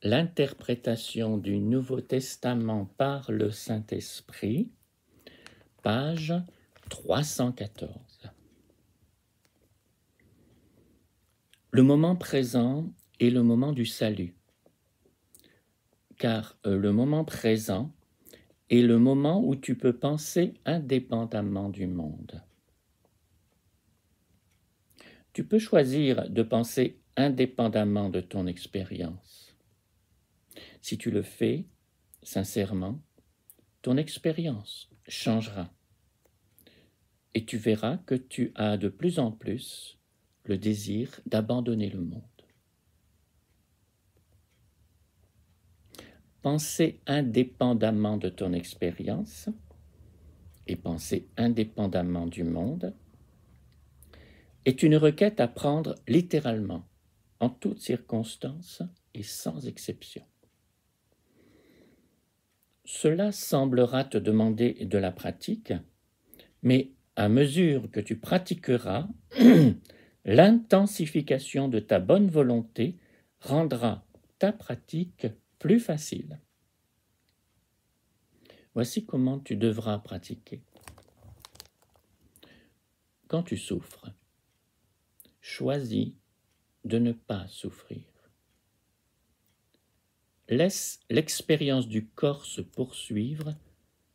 L'interprétation du Nouveau Testament par le Saint-Esprit, page 314. Le moment présent est le moment du salut, car le moment présent est le moment où tu peux penser indépendamment du monde. Tu peux choisir de penser indépendamment de ton expérience. Si tu le fais sincèrement, ton expérience changera et tu verras que tu as de plus en plus le désir d'abandonner le monde. Penser indépendamment de ton expérience et penser indépendamment du monde est une requête à prendre littéralement, en toutes circonstances et sans exception. Cela semblera te demander de la pratique, mais à mesure que tu pratiqueras, l'intensification de ta bonne volonté rendra ta pratique plus facile. Voici comment tu devras pratiquer. Quand tu souffres, choisis de ne pas souffrir. Laisse l'expérience du corps se poursuivre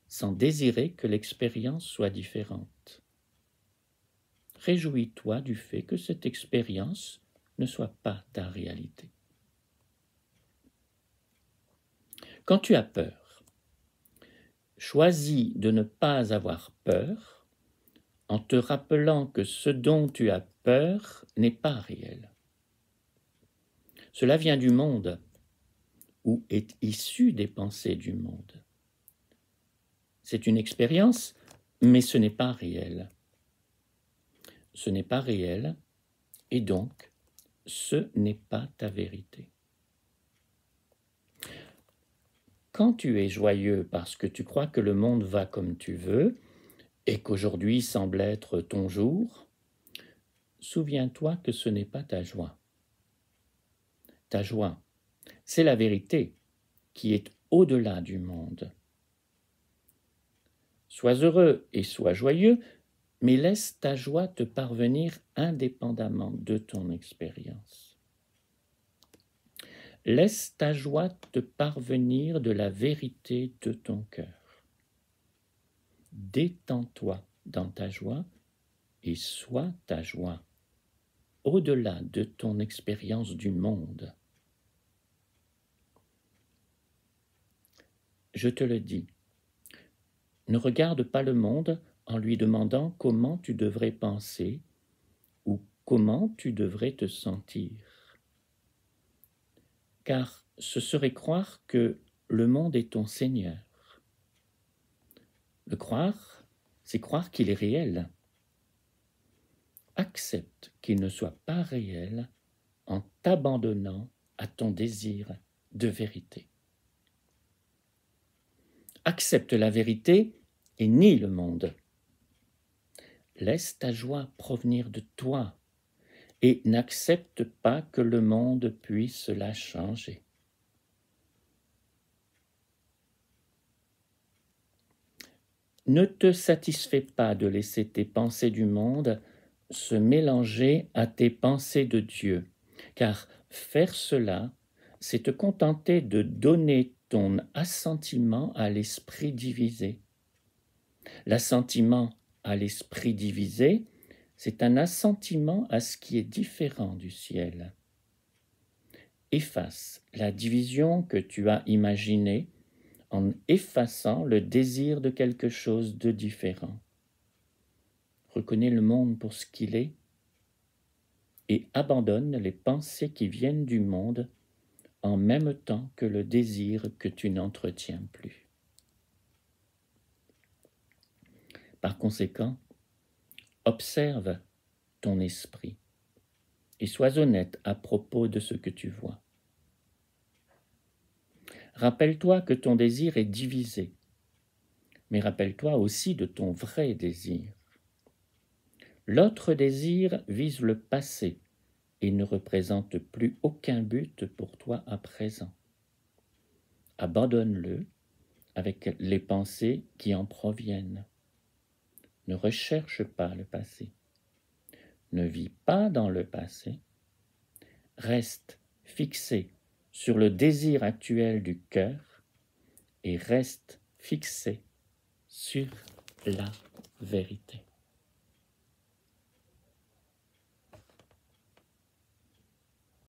sans désirer que l'expérience soit différente. Réjouis-toi du fait que cette expérience ne soit pas ta réalité. Quand tu as peur, choisis de ne pas avoir peur en te rappelant que ce dont tu as peur n'est pas réel. Cela vient du monde ou est issu des pensées du monde. C'est une expérience, mais ce n'est pas réel. Ce n'est pas réel, et donc, ce n'est pas ta vérité. Quand tu es joyeux parce que tu crois que le monde va comme tu veux, et qu'aujourd'hui semble être ton jour, souviens-toi que ce n'est pas ta joie. Ta joie, c'est la vérité qui est au-delà du monde. Sois heureux et sois joyeux, mais laisse ta joie te parvenir indépendamment de ton expérience. Laisse ta joie te parvenir de la vérité de ton cœur. Détends-toi dans ta joie et sois ta joie, au-delà de ton expérience du monde. Je te le dis, ne regarde pas le monde en lui demandant comment tu devrais penser ou comment tu devrais te sentir. Car ce serait croire que le monde est ton Seigneur. Le croire, c'est croire qu'il est réel. Accepte qu'il ne soit pas réel en t'abandonnant à ton désir de vérité. Accepte la vérité et nie le monde. Laisse ta joie provenir de toi et n'accepte pas que le monde puisse la changer. Ne te satisfais pas de laisser tes pensées du monde se mélanger à tes pensées de Dieu, car faire cela, c'est te contenter de donner ton assentiment à l'esprit divisé. L'assentiment à l'esprit divisé, c'est un assentiment à ce qui est différent du ciel. Efface la division que tu as imaginée en effaçant le désir de quelque chose de différent. Reconnais le monde pour ce qu'il est et abandonne les pensées qui viennent du monde en même temps que le désir que tu n'entretiens plus. Par conséquent, observe ton esprit et sois honnête à propos de ce que tu vois. Rappelle-toi que ton désir est divisé, mais rappelle-toi aussi de ton vrai désir. L'autre désir vise le passé et ne représente plus aucun but pour toi à présent. Abandonne-le avec les pensées qui en proviennent. Ne recherche pas le passé. Ne vis pas dans le passé. Reste fixé sur le désir actuel du cœur et reste fixé sur la vérité.